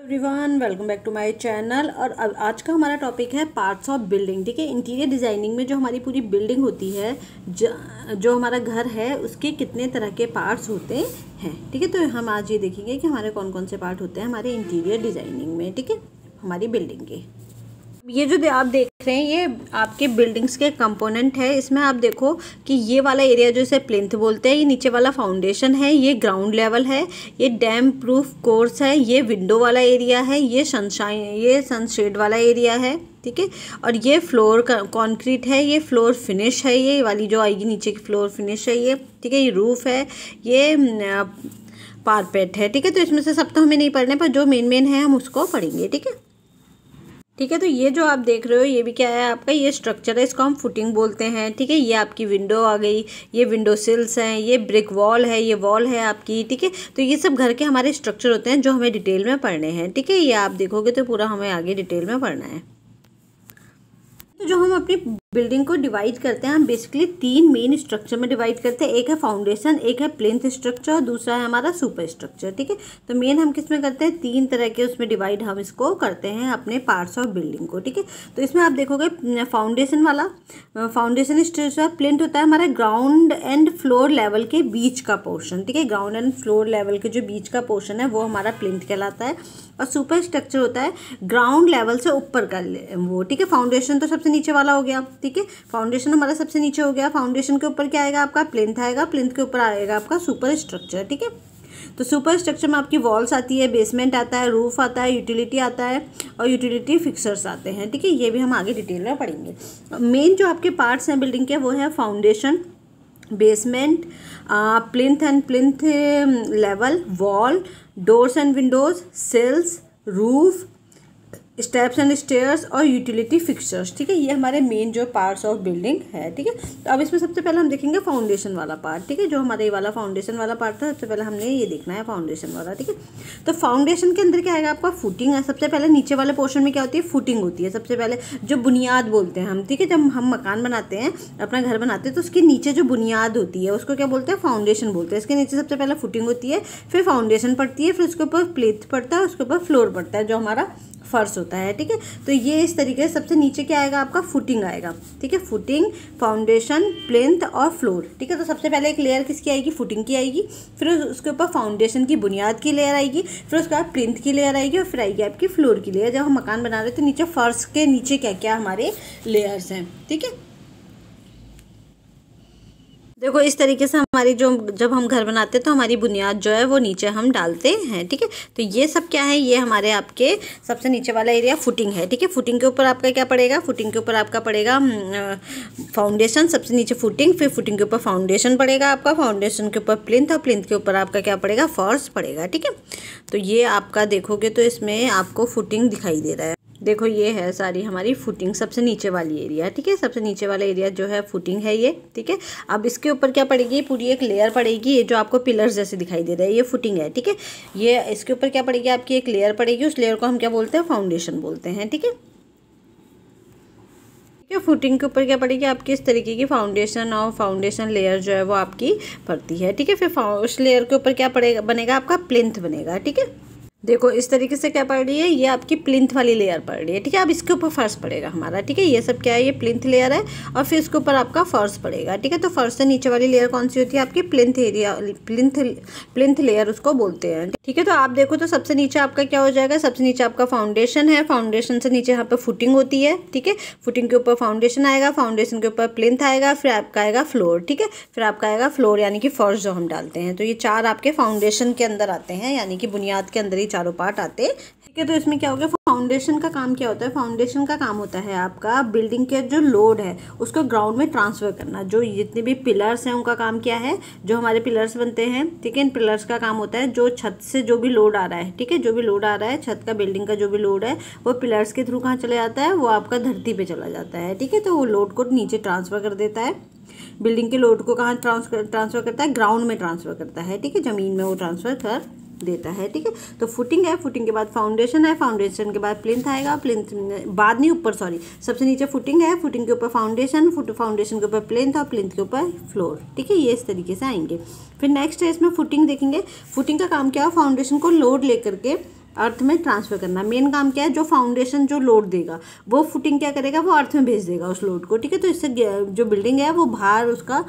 Everyone, welcome back to my channel. और अब आज का हमारा टॉपिक है पार्ट्स ऑफ बिल्डिंग। ठीक है, इंटीरियर डिज़ाइनिंग में जो हमारी पूरी बिल्डिंग होती है, जो हमारा घर है, उसके कितने तरह के पार्ट्स होते हैं। ठीक है, तो हम आज ये देखेंगे कि हमारे कौन कौन से पार्ट होते हैं हमारे इंटीरियर डिज़ाइनिंग में। ठीक है, हमारी बिल्डिंग के ये जो आप देख रहे हैं ये आपके बिल्डिंग्स के कंपोनेंट है। इसमें आप देखो कि ये वाला एरिया जो इसे प्लिंथ बोलते हैं, ये नीचे वाला फाउंडेशन है, ये ग्राउंड लेवल है, ये डैम प्रूफ कोर्स है, ये विंडो वाला एरिया है, ये सनशेड वाला एरिया है। ठीक है, और ये फ्लोर कंक्रीट है, ये फ्लोर फिनिश है, ये वाली जो आएगी नीचे की फ्लोर फिनिश है ये। ठीक है, ये रूफ है, ये पारपेट है। ठीक है, तो इसमें से सब तो हमें नहीं पढ़ने, पर जो मेन है हम उसको पढ़ेंगे। ठीक है, ठीक है, तो ये जो आप देख रहे हो ये भी क्या है आपका, ये स्ट्रक्चर है, इसको हम फुटिंग बोलते हैं। ठीक है, ये आपकी विंडो आ गई, ये विंडो सिल्स हैं, ये ब्रिक वॉल है, ये वॉल है आपकी। ठीक है, तो ये सब घर के हमारे स्ट्रक्चर होते हैं जो हमें डिटेल में पढ़ने हैं। ठीक है, ये आप देखोगे तो पूरा हमें आगे डिटेल में पढ़ना है। तो जो हम अपनी बिल्डिंग को डिवाइड करते हैं, हम बेसिकली 3 मेन स्ट्रक्चर में डिवाइड करते हैं। एक है फाउंडेशन, एक है प्लिंथ स्ट्रक्चर और दूसरा है हमारा सुपर स्ट्रक्चर। ठीक है, तो मेन हम किस में करते हैं, 3 तरह के उसमें डिवाइड हम इसको करते हैं अपने पार्ट्स ऑफ बिल्डिंग को। ठीक है, तो इसमें आप देखोगे फाउंडेशन वाला, फाउंडेशन स्ट्रक्चर प्लिंथ होता है हमारा ग्राउंड एंड फ्लोर लेवल के बीच का पोर्शन। ठीक है, ग्राउंड एंड फ्लोर लेवल के जो बीच का पोर्शन है वो हमारा प्लिंथ कहलाता है। और सुपर स्ट्रक्चर होता है ग्राउंड लेवल से ऊपर का वो। ठीक है, फाउंडेशन तो सबसे नीचे वाला हो गया। ठीक है, फाउंडेशन हमारा सबसे नीचे हो गया। फाउंडेशन के ऊपर क्या आएगा आपका, प्लिंथ आएगा। प्लिंथ के ऊपर आएगा आपका सुपर स्ट्रक्चर। ठीक है, तो सुपर स्ट्रक्चर में आपकी वॉल्स आती है, बेसमेंट आता है, रूफ आता है, यूटिलिटी आता है और यूटिलिटी फिक्सर्स आते हैं। ठीक है, ये भी हम आगे डिटेल में पढ़ेंगे। मेन जो आपके पार्ट्स हैं बिल्डिंग के वो है foundation, basement, plinth and plinth level, wall, doors and windows, sills, roof, steps and stairs और यूटिलिटी फिक्सर्स। ठीक है, ये हमारे मेन जो पार्ट्स ऑफ बिल्डिंग है। ठीक है, तो अब इसमें सबसे पहले हम देखेंगे फाउंडेशन वाला पार्ट। ठीक है, जो हमारे ये वाला फाउंडेशन वाला पार्ट था, सबसे पहले हमने ये देखना है फाउंडेशन वाला। ठीक है, तो फाउंडेशन के अंदर क्या आएगा आपका, फुटिंग है। सबसे पहले नीचे वाले पोर्शन में क्या होती है, फुटिंग होती है। सबसे पहले जो बुनियाद बोलते हैं हम। ठीक है, जब हम मकान बनाते हैं, अपना घर बनाते हैं, तो उसके नीचे जो बुनियाद होती है उसको क्या बोलते हैं, फाउंडेशन बोलते हैं। इसके नीचे सबसे पहले फुटिंग होती है, फिर फाउंडेशन पड़ती है, फिर उसके ऊपर प्लिंथ पड़ता है, उसके ऊपर फ्लोर पड़ता है जो हमारा फर्श होता है। ठीक है, तो ये इस तरीके से सबसे नीचे क्या आएगा आपका, फुटिंग आएगा। ठीक है, फुटिंग, फाउंडेशन, प्लिंथ और फ्लोर। ठीक है, तो सबसे पहले एक लेयर किसकी आएगी, फुटिंग की आएगी, फिर उसके ऊपर फाउंडेशन की बुनियाद की लेयर आएगी, फिर उसके बाद प्लिंथ की लेयर आएगी और फिर आएगी आपकी फ्लोर की लेयर। जब हम मकान बना रहे हैं तो नीचे फर्श के नीचे क्या क्या हमारे लेयर्स हैं। ठीक है, देखो इस तरीके से हमारी जब हम घर बनाते हैं तो हमारी बुनियाद जो है वो नीचे हम डालते हैं। ठीक है, तो ये सब क्या है, ये हमारे आपके सबसे नीचे वाला एरिया फुटिंग है। ठीक है, फुटिंग के ऊपर आपका क्या पड़ेगा, फुटिंग के ऊपर आपका पड़ेगा फाउंडेशन, सबसे नीचे फुटिंग, फिर फुटिंग के ऊपर फाउंडेशन पड़ेगा आपका, फाउंडेशन के ऊपर प्लिंथ और प्लिंथ के ऊपर आपका क्या पड़ेगा, फर्श पड़ेगा। ठीक है, तो ये आपका देखोगे तो इसमें आपको फुटिंग दिखाई दे रहा है। देखो ये है सारी हमारी फुटिंग, सबसे नीचे वाली एरिया। ठीक है, सबसे नीचे वाला एरिया जो है फुटिंग है ये। ठीक है, अब इसके ऊपर क्या पड़ेगी, पूरी एक लेयर पड़ेगी, ये जो आपको पिलर्स जैसे दिखाई दे रहा है ये फुटिंग है। ठीक है, ये इसके ऊपर क्या पड़ेगी आपकी, एक लेयर पड़ेगी, उस लेयर को हम क्या बोलते हैं, फाउंडेशन बोलते हैं। ठीक है, फुटिंग के ऊपर क्या पड़ेगी आपकी, इस तरीके की फाउंडेशन और फाउंडेशन लेयर जो है वो आपकी पड़ती है। ठीक है, फिर उस लेयर के ऊपर क्या पड़ेगा, बनेगा आपका प्लिंथ बनेगा। ठीक है, देखो इस तरीके से क्या पड़ रही है, ये आपकी प्लिंथ वाली लेयर पड़ रही है। ठीक है, अब इसके ऊपर फर्श पड़ेगा हमारा। ठीक है, ये सब क्या है, ये प्लिंथ लेयर है और फिर इसके ऊपर आपका फर्श पड़ेगा। ठीक है, तो फर्श से नीचे वाली लेयर कौन सी होती है आपकी, प्लिंथ एरिया, प्लिंथ लेयर उसको बोलते हैं। ठीक है, तो आप देखो तो सबसे नीचे आपका क्या हो जाएगा, सबसे नीचे आपका फाउंडेशन है, फाउंडेशन से नीचे यहाँ पे फुटिंग होती है। ठीक है, फुटिंग के ऊपर फाउंडेशन आएगा, फाउंडेशन के ऊपर प्लिंथ आएगा, फिर आपका आएगा फ्लोर। ठीक है, फिर आपका आएगा फ्लोर यानी कि फर्श जो हम डालते हैं। तो ये 4 आपके फाउंडेशन के अंदर आते हैं, यानी कि बुनियाद के अंदर ही चारों पार्ट आते हैं। ठीक है, तो इसमें क्या हो गया, फाउंडेशन का काम क्या होता है, फाउंडेशन का काम होता है आपका बिल्डिंग के जो लोड है उसको ग्राउंड में ट्रांसफर करना। जो जितने भी पिलर्स हैं उनका काम क्या है, जो हमारे पिलर्स बनते हैं, ठीक है, इन पिलर्स का काम होता है जो छत से जो भी लोड आ रहा है, ठीक है, जो भी लोड आ रहा है छत का, बिल्डिंग का जो भी लोड है वो पिलर्स के थ्रू कहाँ चले जाता है, वो आपका धरती पे चला जाता है। ठीक है, तो वो लोड को नीचे ट्रांसफर कर देता है, बिल्डिंग के लोड को कहाँ ट्रांसफर करता है, ग्राउंड में ट्रांसफर करता है। ठीक है, जमीन में वो ट्रांसफर कर देता है। ठीक है, तो फुटिंग है, फुटिंग के बाद फाउंडेशन है, फाउंडेशन के बाद प्लिंथ आएगा, प्लिंथ बाद नहीं ऊपर, सॉरी, सबसे नीचे फुटिंग है, फुटिंग के ऊपर फाउंडेशन, फाउंडेशन के ऊपर प्लिंथ और प्लिंथ के ऊपर फ्लोर। ठीक है, ये इस तरीके से आएंगे। फिर नेक्स्ट है इसमें फुटिंग देखेंगे। फुटिंग का काम क्या है, फाउंडेशन को लोड लेकर के अर्थ में ट्रांसफ़र करना। मेन काम क्या है, जो फाउंडेशन जो लोड देगा वो फुटिंग क्या करेगा, वो अर्थ में भेज देगा उस लोड को, ठीक है। तो इससे जो बिल्डिंग है वो भार उसका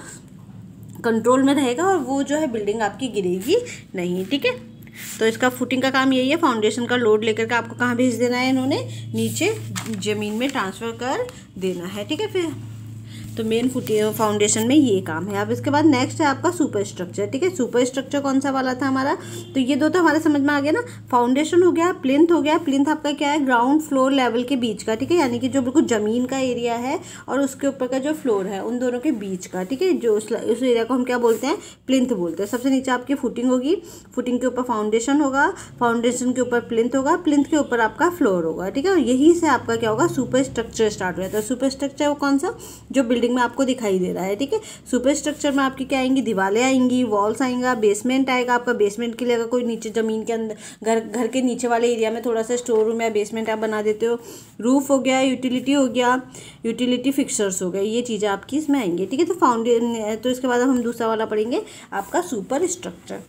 कंट्रोल में रहेगा और वो जो है बिल्डिंग आपकी गिरेगी नहीं, ठीक है। तो इसका फुटिंग का काम यही है, फाउंडेशन का लोड लेकर के आपको कहाँ भेज देना है, इन्होंने नीचे ज़मीन में ट्रांसफ़र कर देना है, ठीक है। फिर तो मेन फाउंडेशन में ये काम है। अब इसके बाद नेक्स्ट है आपका सुपर स्ट्रक्चर, ठीक है। सुपर स्ट्रक्चर कौन सा वाला था हमारा, तो ये दो तो हमारे समझ में आ गया ना। फाउंडेशन हो गया, प्लिंथ हो गया। प्लिंथ आपका क्या है, ग्राउंड फ्लोर लेवल के बीच का, ठीक है, यानी कि जो बिल्कुल ज़मीन का एरिया है और उसके ऊपर का जो फ्लोर है उन दोनों के बीच का, ठीक है। जो उस एरिया को हम क्या बोलते हैं, प्लिंथ बोलते हैं। सबसे नीचे आपकी फुटिंग होगी, फुटिंग के ऊपर फाउंडेशन होगा, फाउंडेशन के ऊपर प्लिंथ होगा, प्लिंथ के ऊपर आपका फ्लोर होगा, ठीक है। और यहीं से आपका क्या होगा, सुपर स्ट्रक्चर स्टार्ट हो जाता है। सुपर स्ट्रक्चर वो कौन सा, जो बिल्डिंग में आपको दिखाई दे रहा है, ठीक है। सुपर स्ट्रक्चर में आपकी क्या आएंगी, दीवारें आएंगी, वॉल्स आएंगा, बेसमेंट आएगा आपका। बेसमेंट के लिए अगर कोई नीचे ज़मीन के अंदर घर के नीचे वाले एरिया में थोड़ा सा स्टोर रूम या बेसमेंट आप बना देते हो। रूफ हो गया, यूटिलिटी हो गया, यूटिलिटी फिक्सर्स हो गए, ये चीज़ें आपकी इसमें आएंगी, ठीक है। तो इसके बाद हम दूसरा वाला पढ़ेंगे आपका सुपर स्ट्रक्चर।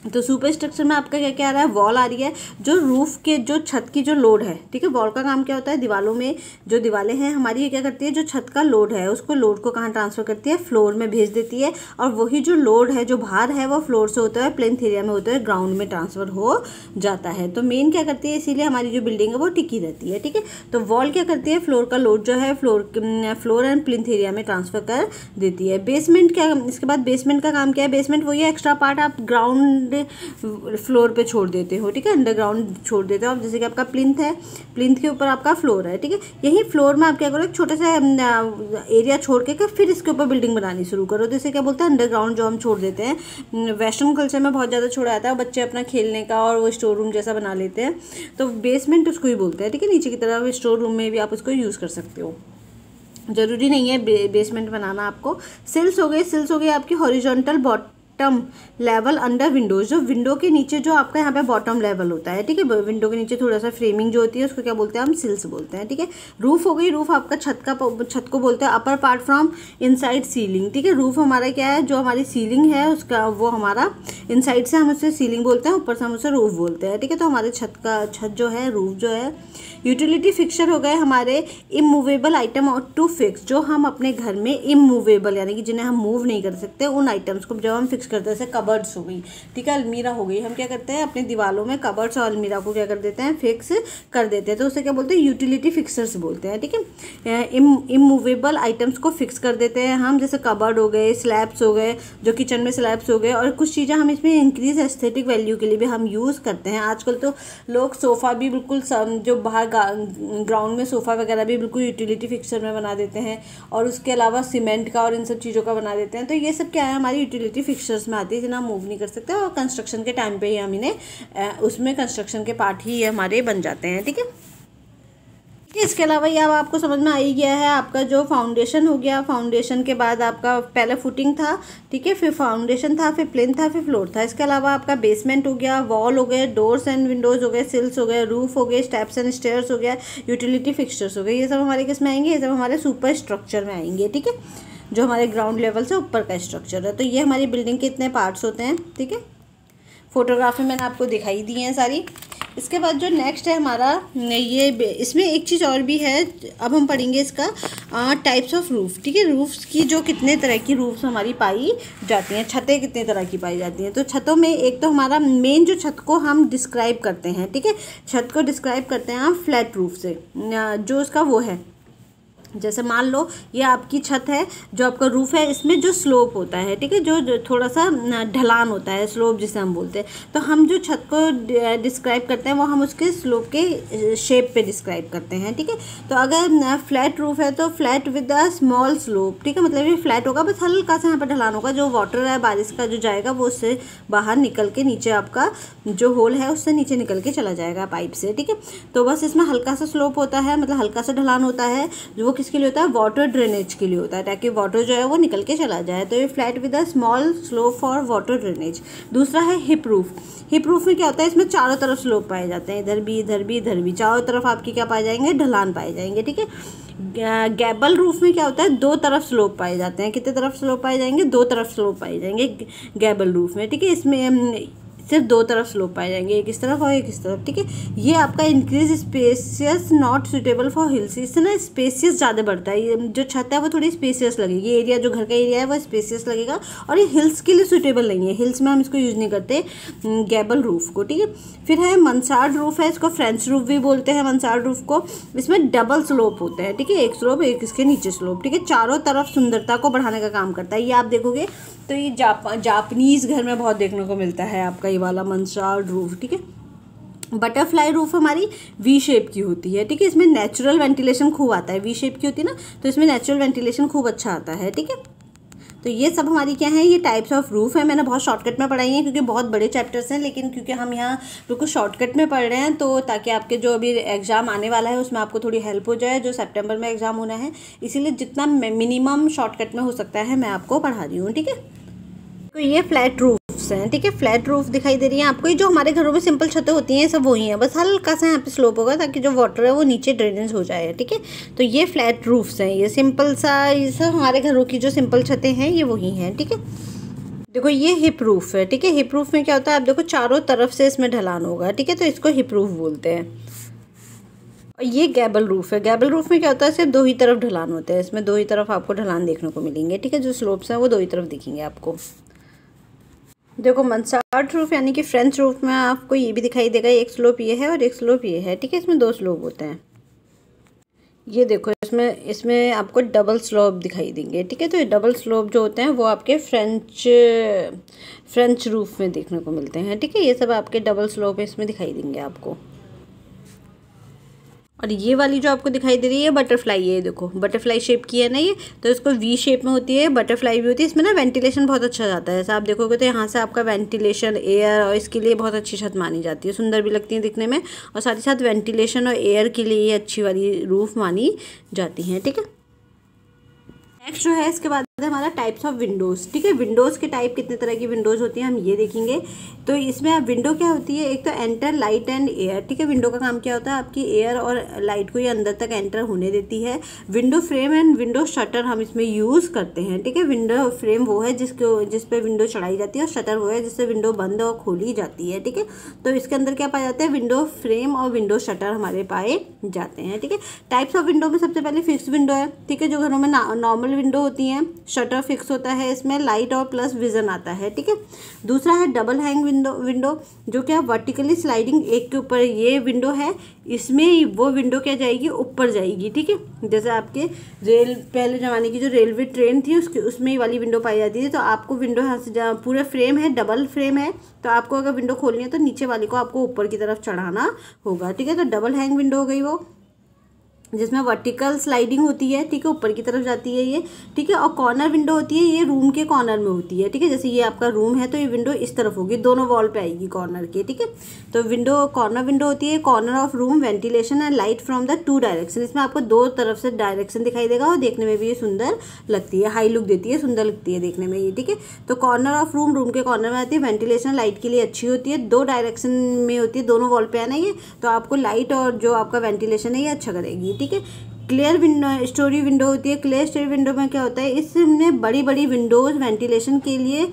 तो सुपर स्ट्रक्चर में आपका क्या क्या आ रहा है, वॉल आ रही है, जो रूफ के जो छत की जो लोड है, ठीक है। वॉल का काम क्या होता है, दीवालों में जो दीवारें हैं हमारी, ये क्या करती है, जो छत का लोड है उसको लोड को कहाँ ट्रांसफ़र करती है, फ्लोर में भेज देती है। और वही जो लोड है, जो भार है, वो फ्लोर से होता है प्लिंथ एरिया में होता है ग्राउंड में ट्रांसफ़र हो जाता है। तो मेन क्या करती है, इसीलिए हमारी जो बिल्डिंग है वो टिकी रहती है, ठीक है। तो वॉल क्या करती है, फ्लोर का लोड जो है फ्लोर एंड प्लिंथ एरिया में ट्रांसफ़र कर देती है। बेसमेंट क्या, इसके बाद बेसमेंट का काम क्या है, बेसमेंट वही एक्स्ट्रा पार्ट आप ग्राउंड फ्लोर पे छोड़ देते हो, ठीक है, अंडरग्राउंड छोड़ देते हो आप। जैसे कि आपका प्लिंथ है, प्लिंथ के ऊपर आपका फ्लोर है, ठीक है। यही फ्लोर में आप क्या करो, एक छोटा सा एरिया छोड़ के फिर इसके ऊपर बिल्डिंग बनानी शुरू करो। तो इसे क्या बोलते हैं, अंडरग्राउंड जो हम छोड़ देते हैं। वेस्टर्न कल्चर में बहुत ज़्यादा छोड़ा जाता है, बच्चे अपना खेलने का और वो स्टोर रूम जैसा बना लेते हैं। तो बेसमेंट उसको ही बोलते हैं, ठीक है। नीचे की तरफ स्टोर रूम में भी आप उसको यूज़ कर सकते हो, ज़रूरी नहीं है बेसमेंट बनाना आपको। सिल्स हो गई आपकी horizontal bottom level under Windows, जो विंडो के नीचे जो आपका यहाँ पे बॉटम लेवल होता है, ठीक है। विंडो के नीचे थोड़ा सा फ्रेमिंग जो होती है उसको क्या बोलते हैं, हम सिल्स बोलते हैं, ठीक है। रूफ हो गई, रूफ आपका छत को बोलते हैं upper part from inside ceiling, ठीक है। रूफ हमारा क्या है, जो हमारी सीलिंग है उसका, वो हमारा इनसाइड से हम उसे सीलिंग बोलते हैं, ऊपर से हम उसे रूफ बोलते हैं, ठीक है। तो हमारे छत जो है, रूफ जो है। यूटिलिटी फिक्सर हो गए हमारे इमूवेबल आइटम और टू फिक्स, जो हम अपने घर में इमूवेबल यानी कि जिन्हें हम मूव नहीं कर सकते, उन आइटम्स को जब हम फिक्स करते हैं, जैसे कबर्ड्स हो गई, ठीक है, अलमीरा हो गई, हम क्या करते हैं अपनी दीवारों में कबर्ड्स और अलमीरा को क्या कर देते हैं, फिक्स कर देते हैं। तो उसे क्या बोलते हैं, यूटिलिटी फिक्सर्स बोलते हैं, ठीक है। इमूवेबल आइटम्स को फिक्स कर देते हैं हम, जैसे कबर्ड हो गए, स्लैब्स हो गए, जो किचन में स्लैब्स हो गए, और कुछ चीज़ें हम इसमें इंक्रीज एस्थेटिक वैल्यू के लिए भी हम यूज़ करते हैं। आजकल तो लोग सोफ़ा भी बिल्कुल जो बाहर ग्राउंड में सोफ़ा वगैरह भी बिल्कुल यूटिलिटी फिक्सर में बना देते हैं, और उसके अलावा सीमेंट का और इन सब चीज़ों का बना देते हैं। तो ये सब क्या है, हमारी यूटिलिटी फिक्सर्स में आती है, जिन्हें हम मूव नहीं कर सकते, और कंस्ट्रक्शन के टाइम पे ही हम इन्हें उसमें कंस्ट्रक्शन के पार्ट ही ये हमारे बन जाते हैं, ठीक है। इसके अलावा ये अब आपको समझ में आ ही गया है, आपका जो फाउंडेशन हो गया, फाउंडेशन के बाद आपका पहले फुटिंग था, ठीक है, फिर फाउंडेशन था, फिर प्लिंथ था, फिर फ्लोर था। इसके अलावा आपका बेसमेंट हो गया, वॉल हो गए, डोर्स एंड विंडोज़ हो गए, सिल्स हो गए, रूफ हो गए, स्टेप्स एंड स्टेयर्स हो गया, यूटिलिटी फिक्सचर्स हो गए। ये सब हमारे किस में आएंगे, ये सब हमारे सुपर स्ट्रक्चर में आएंगे, ठीक है, जो हमारे ग्राउंड लेवल से ऊपर का स्ट्रक्चर है। तो ये हमारी बिल्डिंग के इतने पार्ट्स होते हैं, ठीक है। फोटोग्राफी मैंने आपको दिखाई दी है सारी। इसके बाद जो नेक्स्ट है हमारा, ये इसमें एक चीज़ और भी है, अब हम पढ़ेंगे इसका टाइप्स ऑफ रूफ, ठीक है। रूफ्स की जो कितने तरह की रूफ्स हमारी पाई जाती हैं, छतें कितने तरह की पाई जाती हैं। तो छतों में एक तो हमारा मेन जो छत को हम डिस्क्राइब करते हैं, ठीक है, छत को डिस्क्राइब करते हैं हम फ्लैट रूफ से, जो उसका वो है, जैसे मान लो ये आपकी छत है, जो आपका रूफ़ है, इसमें जो स्लोप होता है, ठीक है, जो थोड़ा सा ढलान होता है, स्लोप जिसे हम बोलते हैं। तो हम जो छत को डिस्क्राइब करते हैं वो हम उसके स्लोप के शेप पे डिस्क्राइब करते हैं, ठीक है। तो अगर फ्लैट रूफ़ है तो flat with a small slope, ठीक है, मतलब ये फ्लैट होगा, बस हल्का सा यहाँ पर ढलान होगा, जो वाटर है बारिश का जो जाएगा वो उससे बाहर निकल के नीचे आपका जो होल है उससे नीचे निकल के चला जाएगा पाइप से, ठीक है। तो बस इसमें हल्का सा स्लोप होता है, मतलब हल्का सा ढलान होता है, जो वो किसके लिए होता है, वाटर ड्रेनेज के लिए होता है, ताकि वाटर जो है वो निकल के चला जाए। तो ये flat with a small slope for water drainage. दूसरा है हिप रूफ। हिप रूफ में क्या होता है, इसमें चारों तरफ स्लोप पाए जाते हैं, इधर भी इधर भी इधर भी, चारों तरफ आपकी क्या पाए जाएंगे, ढलान पाए जाएंगे, ठीक है। गैबल रूफ में क्या होता है, दो तरफ स्लोप पाए जाते हैं, कितने तरफ स्लोप पाए जाएंगे, दो तरफ स्लोप पाए जाएंगे गैबल रूफ में, ठीक है। इसमें सिर्फ दो तरफ स्लोप पाए जाएंगे, एक इस तरफ और एक इस तरफ, ठीक है। ये आपका increase spacious not suitable for hills, इससे ना स्पेसियस ज़्यादा बढ़ता है, ये जो छत है वो थोड़ी स्पेसियस लगेगी, एरिया जो घर का एरिया है वो स्पेसियस लगेगा, और ये हिल्स के लिए सुटेबल नहीं है, हिल्स में हम इसको यूज़ नहीं करते गैबल रूफ को, ठीक है। फिर है मनसार्ड रूफ है, इसको फ्रेंच रूफ भी बोलते हैं मनसार्ड रूफ को। इसमें डबल स्लोप होते हैं, ठीक है, एक स्लोप एक इसके नीचे स्लोप, ठीक है, चारों तरफ सुंदरता को बढ़ाने का काम करता है। ये आप देखोगे तो ये जापानीज़ घर में बहुत देखने को मिलता है आपका ये वाला मनसार्ड रूफ, ठीक है। बटरफ्लाई रूफ हमारी वी शेप की होती है, ठीक है, इसमें नेचुरल वेंटिलेशन खूब आता है, वी शेप की होती है ना, तो इसमें नेचुरल वेंटिलेशन खूब अच्छा आता है, ठीक है। तो ये सब हमारी क्या है, ये टाइप्स ऑफ रूफ है। मैंने बहुत शॉर्टकट में पढ़ाई है क्योंकि बहुत बड़े चैप्टर्स हैं, लेकिन क्योंकि हम यहाँ बिल्कुल शॉर्टकट में पढ़ रहे हैं तो ताकि आपके जो अभी एग्ज़ाम आने वाला है उसमें आपको थोड़ी हेल्प हो जाए, जो सितंबर में एग्ज़ाम होना है, इसीलिए जितना मिनिमम शॉर्टकट में हो सकता है मैं आपको पढ़ा रही हूँ, ठीक है। तो ये फ्लैट रूफ्स हैं, ठीक है, फ्लैट रूफ दिखाई दे रही है आपको। ये जो हमारे घरों में सिंपल छतें होती हैं सब वही हैं, बस हल्का सा यहाँ पे स्लोप होगा ताकि जो वाटर है वो नीचे ड्रेनेज हो जाए, ठीक है। तो ये फ्लैट रूफ्स हैं, ये सिंपल सा, ये सब हमारे घरों की जो सिंपल छतें हैं ये वही हैं, ठीक है। देखो ये हिप रूफ है, ठीक है, हिप रूफ में क्या होता है, आप देखो चारों तरफ से इसमें ढलान होगा, ठीक है, तो इसको हिप रूफ बोलते हैं। और ये गैबल रूफ है, गैबल रूफ में क्या होता है, सिर्फ दो ही तरफ ढलान होते हैं, इसमें दो ही तरफ आपको ढलान देखने को मिलेंगे, ठीक है, जो स्लोप्स हैं वो दो ही तरफ दिखेंगे आपको। देखो मनसार्ड रूफ यानी कि फ्रेंच रूफ में आपको ये भी दिखाई देगा, एक स्लोप ये है और एक स्लोप ये है, ठीक है, इसमें दो स्लोप होते हैं। ये देखो इसमें आपको डबल स्लोप दिखाई देंगे, ठीक है। तो ये डबल स्लोप जो होते हैं वो आपके फ्रेंच रूफ में देखने को मिलते हैं, ठीक है, ये सब आपके डबल स्लोप इसमें दिखाई देंगे आपको। और ये वाली जो आपको दिखाई दे रही है बटरफ्लाई, ये देखो बटरफ्लाई शेप की है ना ये, तो इसको वी शेप में होती है, बटरफ्लाई भी होती है, इसमें ना वेंटिलेशन बहुत अच्छा जाता है, ऐसा आप देखोगे तो यहाँ से आपका वेंटिलेशन एयर और इसके लिए बहुत अच्छी छत मानी जाती है, सुंदर भी लगती है दिखने में, और साथ ही साथ वेंटिलेशन और एयर के लिए ये अच्छी वाली रूफ मानी जाती हैं, ठीक है। नेक्स्ट जो है इसके बाद है हमारा टाइप्स ऑफ विंडोज़, ठीक है, विंडोज़ के टाइप कितने तरह की विंडोज़ होती हैं हम ये देखेंगे। तो इसमें आप विंडो क्या होती है, एक तो एंटर लाइट एंड एयर, ठीक है, विंडो का काम क्या होता है, आपकी एयर और लाइट को ये अंदर तक एंटर होने देती है। Window frame and window shutter हम इसमें यूज़ करते हैं, ठीक है, विंडो फ्रेम वो है जिस पे विंडो चढ़ाई जाती है, और शटर वो है जिससे विंडो बंद और खोली जाती है, ठीक है। तो इसके अंदर क्या पाया जाता है, विंडो फ्रेम और विंडो शटर हमारे पाए जाते हैं, ठीक है। टाइप्स ऑफ विंडो में सबसे पहले फिक्स विंडो है, ठीक है, जो घरों में नॉर्मल विंडो होती हैं, शटर फिक्स होता है, इसमें लाइट और प्लस विजन आता है, ठीक है। दूसरा है डबल हैंग विंडो जो क्या वर्टिकली स्लाइडिंग, एक के ऊपर ये विंडो है, इसमें वो विंडो क्या जाएगी, ऊपर जाएगी, ठीक है। जैसे आपके पहले ज़माने की जो रेलवे ट्रेन थी उसमें ही वाली विंडो पाई जाती थी, तो आपको विंडो यहाँ से पूरा फ्रेम है, डबल फ्रेम है, तो आपको अगर विंडो खोलनी है तो नीचे वाली को आपको ऊपर की तरफ चढ़ाना होगा, ठीक है। तो डबल हैंग विंडो हो गई वो, जिसमें वर्टिकल स्लाइडिंग होती है, ठीक है, ऊपर की तरफ जाती है ये, ठीक है। और कॉर्नर विंडो होती है, ये रूम के कॉर्नर में होती है, ठीक है, जैसे ये आपका रूम है तो ये विंडो इस तरफ होगी, दोनों वॉल पे आएगी कॉर्नर के, ठीक है। तो विंडो कॉर्नर विंडो होती है, corner of room, ventilation and light from the two direction, इसमें आपको दो तरफ से डायरेक्शन दिखाई देगा, और देखने में भी ये सुंदर लगती है, हाई लुक देती है, सुंदर लगती है देखने में ये, ठीक है। तो कॉर्नर ऑफ रूम, रूम के कॉर्नर में आती है, वेंटिलेशन लाइट के लिए अच्छी होती है, दो डायरेक्शन में होती है, दोनों वॉल पे आना ये, तो आपको लाइट और जो आपका वेंटिलेशन है ये अच्छा करेगी, ठीक है। क्लियर विंडो स्टोरी विंडो होती है, क्लियर स्टोरी विंडो में क्या होता है, इसमें बड़ी बड़ी विंडोज़ वेंटिलेशन के लिए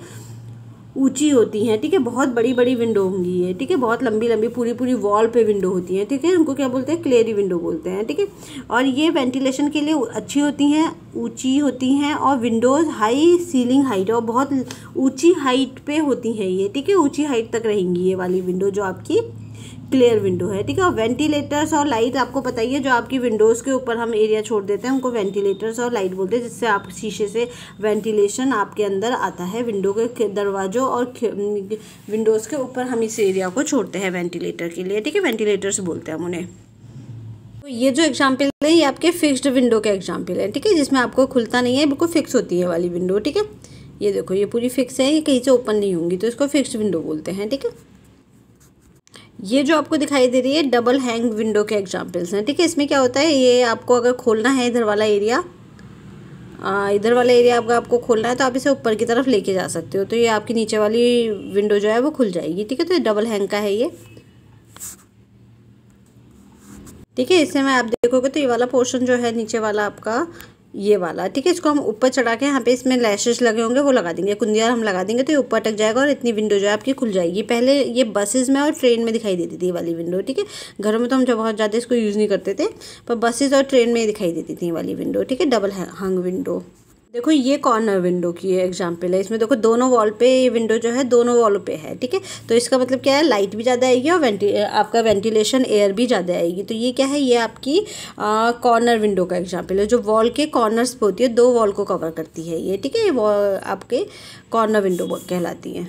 ऊंची होती हैं, ठीक है, बहुत बड़ी बड़ी विंडो होंगी ये, ठीक है, बहुत लंबी लंबी पूरी पूरी वॉल पे विंडो होती हैं, ठीक है, उनको क्या बोलते हैं, क्लियरी विंडो बोलते हैं, ठीक है। और ये वेंटिलेशन के लिए अच्छी होती हैं, ऊंची होती हैं, और विंडोज़ हाई सीलिंग हाइट और बहुत ऊंची हाइट पे होती हैं ये, ठीक है, ऊंची हाइट तक रहेंगी ये वाली विंडो जो आपकी क्लियर विंडो है, ठीक है। और वेंटिलेटर्स और लाइट आपको पता ही है, जो आपकी विंडोज़ के ऊपर हम एरिया छोड़ देते हैं उनको वेंटिलेटर्स और लाइट बोलते हैं, जिससे आप शीशे से वेंटिलेशन आपके अंदर आता है, विंडो के दरवाजों और विंडोज़ के ऊपर हम इस एरिया को छोड़ते हैं वेंटिलेटर के लिए, ठीक है, वेंटिलेटर्स बोलते हैं हम उन्हें। तो ये जो एग्जाम्पल है ये आपके फिक्स्ड विंडो के एग्जाम्पल है, ठीक है, जिसमें आपको खुलता नहीं है, बिल्कुल फिक्स होती है वाली विंडो, ठीक है। ये देखो ये पूरी फिक्स है, ये कहीं से ओपन नहीं होंगी, तो इसको फिक्स्ड विंडो बोलते हैं, ठीक है। ये जो आपको दिखाई दे रही है डबल हैंग विंडो के एग्जांपल्स हैं, ठीक है। इसमें क्या होता है, ये आपको अगर खोलना है इधर वाला एरिया आपको खोलना है तो आप इसे ऊपर की तरफ लेके जा सकते हो, तो ये आपकी नीचे वाली विंडो जो है वो खुल जाएगी, ठीक है। तो ये डबल हैंग का है ये, ठीक है। इससे में आप देखोगे तो ये वाला पोर्शन जो है नीचे वाला आपका ये वाला, ठीक है। इसको हम ऊपर चढ़ा के यहाँ पे इसमें लैशेस लगे होंगे वो लगा देंगे, कुंदियार हम लगा देंगे तो ये ऊपर अटक जाएगा और इतनी विंडो जो है आपकी खुल जाएगी। पहले ये बसेस में और ट्रेन में दिखाई देती थी ये वाली विंडो, ठीक है। घरों में तो हम जो बहुत ज़्यादा इसको यूज़ नहीं करते थे, पर बसेस और ट्रेन में दिखाई देती थी ये वाली विंडो, ठीक है। डबल हंग विंडो। देखो ये कॉर्नर विंडो की एग्जाम्पल है। इसमें देखो दोनों वॉल पे ये विंडो जो है दोनों वॉलों पे है, ठीक है। तो इसका मतलब क्या है, लाइट भी ज़्यादा आएगी और आपका वेंटिलेशन एयर भी ज़्यादा आएगी। तो ये क्या है, ये आपकी कॉर्नर विंडो का एग्जाम्पल है, जो वॉल के कॉर्नर्स पे होती है, 2 वॉल को कवर करती है ये, ठीक है। ये आपके कॉर्नर विंडो कहलाती है।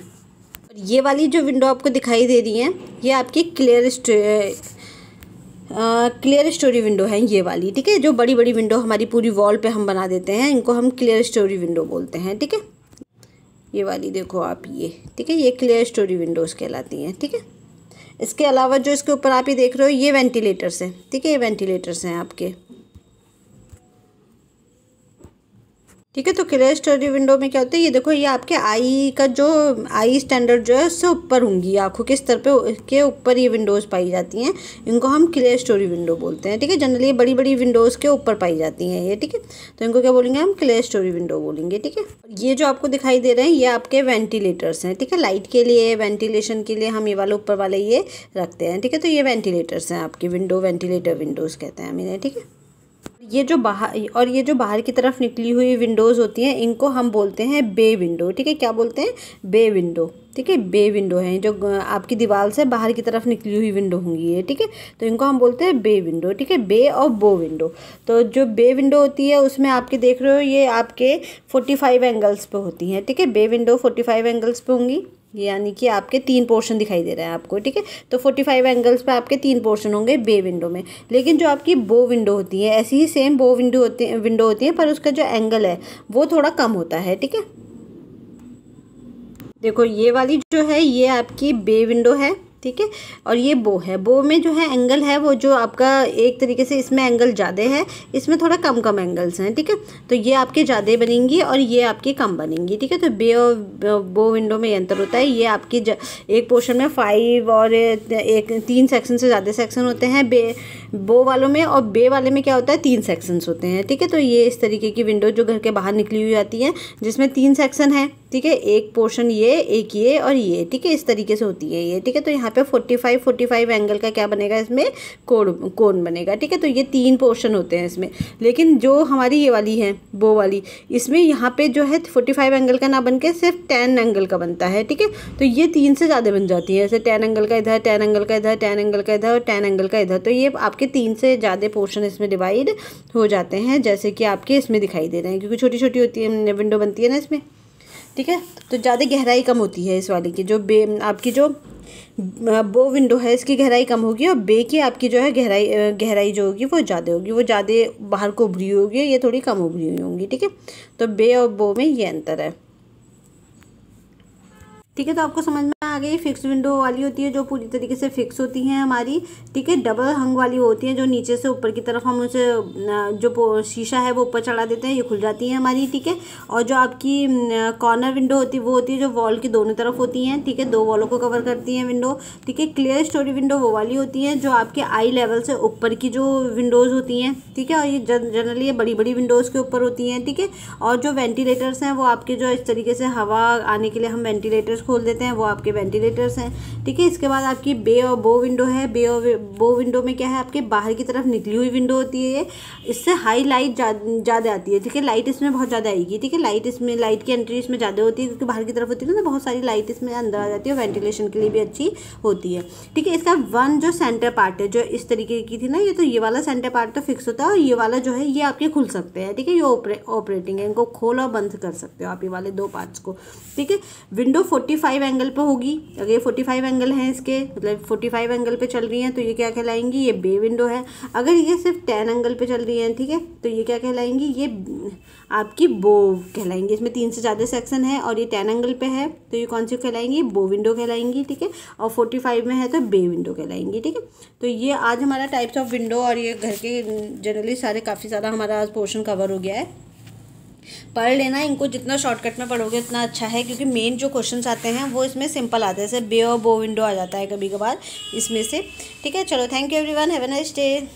ये वाली जो विंडो आपको दिखाई दे रही है ये आपकी क्लियर स्टोरी विंडो है ये वाली, ठीक है। जो बड़ी बड़ी विंडो हमारी पूरी वॉल पे हम बना देते हैं, इनको हम क्लियर स्टोरी विंडो बोलते हैं, ठीक है। ये वाली देखो आप ये, ठीक है, ये क्लियर स्टोरी विंडोज़ कहलाती हैं, ठीक है। इसके अलावा जो इसके ऊपर आप ये देख रहे हो ये वेंटिलेटर्स हैं, ठीक है। ये वेंटिलेटर्स हैं आपके, ठीक है। तो क्लियर स्टोरी विंडो में क्या होता है, ये देखो ये आपके आई का जो आई स्टैंडर्ड जो है उससे ऊपर होंगी, आँखों के स्तर पे के ऊपर ये विंडोज़ पाई जाती हैं, इनको हम क्लियर स्टोरी विंडो बोलते हैं, ठीक है। जनरली ये बड़ी बड़ी विंडोज़ के ऊपर पाई जाती हैं ये, ठीक है। तो इनको क्या बोलेंगे हम, क्लियर स्टोरी विंडो बोलेंगे, ठीक है। ये जो आपको दिखाई दे रहे हैं ये आपके वेंटिलेटर्स हैं, ठीक है। लाइट के लिए, वेंटिलेशन के लिए हम ये वाले ऊपर वाले ये रखते हैं, ठीक है। तो ये वेंटिलेटर्स हैं आपकी विंडो, वेंटिलेटर विंडोज़ कहते हैं हम इन्हें, ठीक है। ये जो बाहर की तरफ निकली हुई विंडोज़ होती हैं इनको हम बोलते हैं बे विंडो, ठीक है। क्या बोलते हैं, बे विंडो, ठीक है। बे विंडो है जो आपकी दीवार से बाहर की तरफ निकली हुई विंडो होंगी ये, ठीक है। तो इनको हम बोलते हैं बे विंडो, ठीक है। बे और बो विंडो। तो जो बे विंडो होती है उसमें आपके देख रहे हो ये आपके 45 एंगल्स पे होती हैं, ठीक है। बे विंडो 45 एंगल्स पे होंगी, यानी कि आपके 3 पोर्शन दिखाई दे रहे हैं आपको, ठीक है। तो 45 एंगल्स पे आपके 3 पोर्शन होंगे बे विंडो में। लेकिन जो आपकी बो विंडो होती है, ऐसी ही सेम बो विंडो होती है पर उसका जो एंगल है वो थोड़ा कम होता है, ठीक है। देखो ये वाली जो है ये आपकी बे विंडो है, ठीक है। और ये बो है, बो में जो है एंगल है वो जो आपका एक तरीके से इसमें एंगल ज़्यादा है, इसमें थोड़ा कम कम एंगल्स हैं, ठीक है। तो ये आपके ज़्यादा बनेंगी और ये आपकी कम बनेंगी, ठीक है। तो बे और बो विंडो में ये अंतर होता है। ये आपकी एक पोर्शन में 5 और 3 सेक्शन से ज़्यादा सेक्शन होते हैं बो वालों में, और बे वाले में क्या होता है 3 सेक्शंस होते हैं, ठीक है। तो ये इस तरीके की विंडो जो घर के बाहर निकली हुई आती है जिसमें 3 सेक्शन है, ठीक है। एक पोर्शन ये, एक ये और ये, ठीक है। इस तरीके से होती है ये, ठीक है। तो यहाँ पे 45 एंगल का क्या बनेगा, इसमें कोन बनेगा, ठीक है। तो ये 3 पोर्शन होते हैं इसमें। लेकिन जो हमारी ये वाली है बो वाली, इसमें यहाँ पे जो है 45 एंगल का ना बन के सिर्फ 10 एंगल का बनता है, ठीक है। तो ये 3 से ज़्यादा बन जाती है, जैसे 10 एंगल का इधर, 10 एंगल का इधर, 10 एंगल का इधर और 10 एंगल का इधर। तो ये आपके 3 से ज़्यादा पोर्शन इसमें डिवाइड हो जाते हैं, जैसे कि आपके इसमें दिखाई दे रहे हैं, क्योंकि छोटी छोटी होती है विंडो बनती है ना इसमें, ठीक है। तो ज़्यादा गहराई कम होती है इस वाली की, जो आपकी जो बो विंडो है इसकी गहराई कम होगी और बे की आपकी जो है गहराई जो होगी वो ज़्यादा होगी, वो ज़्यादा बाहर को उभरी होगी, ये थोड़ी कम उभरी हुई होंगी, ठीक है। तो बे और बो में ये अंतर है, ठीक है। तो आपको समझ में आ गई, फिक्स विंडो वाली होती है जो पूरी तरीके से फिक्स होती हैं हमारी, ठीक है। डबल हंग वाली होती है जो नीचे से ऊपर की तरफ हम उसे जो शीशा है वो ऊपर चढ़ा देते हैं, ये खुल जाती है हमारी, ठीक है। और जो आपकी कॉर्नर विंडो होती है वो होती है जो वॉल की दोनों तरफ होती हैं, ठीक है। 2 वॉलों को कवर करती हैं विंडो, ठीक है। क्लियर स्टोरी विंडो वो वाली होती है जो आपके आई लेवल से ऊपर की जो विंडोज़ होती हैं, ठीक है। और ये जनरली ये बड़ी बड़ी विंडोज़ के ऊपर होती हैं, ठीक है। और जो वेंटिलेटर्स हैं वो आपके जो इस तरीके से हवा आने के लिए हम वेंटिलेटर्स खोल देते हैं, वो आपके वेंटिलेटर्स हैं, ठीक है। इसके बाद आपकी बे और बो विंडो है। बे और बो विंडो में क्या है, आपके बाहर की तरफ निकली हुई विंडो होती है ये, इससे हाई लाइट ज़्यादा आती है, ठीक है। लाइट इसमें बहुत ज़्यादा आएगी, ठीक है। लाइट की एंट्री इसमें ज़्यादा होती है क्योंकि बाहर की तरफ होती है ना, तो बहुत सारी लाइट इसमें अंदर आ जाती है, वेंटिलेशन के लिए भी अच्छी होती है, ठीक है। इसका जो सेंटर पार्ट है जो इस तरीके की थी ना, ये तो ये वाला सेंटर पार्ट तो फिक्स होता है और ये वाला जो है ये आपके खुल सकते हैं, ठीक है। ये ऑपरेटिंग है, इनको खोल और बंद कर सकते हो आप ये वाले 2 पार्ट्स को, ठीक है। विंडो 45 एंगल पे होगी, अगर ये 45 एंगल हैं इसके, मतलब 45 एंगल पे चल रही हैं तो ये क्या कहलाएंगी, ये बे विंडो है। अगर ये सिर्फ 10 एंगल पे चल रही हैं, ठीक है, तो ये क्या कहलाएंगी, ये आपकी बो कहलाएंगी। इसमें 3 से ज़्यादा सेक्शन है और ये 10 एंगल पे है तो ये कौन सी कहलाएंगी, बो विंडो कहलाएंगी, ठीक है। और 45 में है तो बे विंडो कहलाएंगी, ठीक है। तो ये आज हमारा टाइप्स ऑफ विंडो और ये घर के जनरली सारे काफ़ी सारा हमारा आज पोर्शन कवर हो गया है। पढ़ लेना, इनको जितना शॉर्टकट में पढ़ोगे उतना अच्छा है, क्योंकि मेन जो क्वेश्चंस आते हैं वो इसमें सिंपल आते हैं, जैसे बे और बो विंडो आ जाता है कभी कभार इसमें से, ठीक है। चलो, thank you everyone, have a nice day.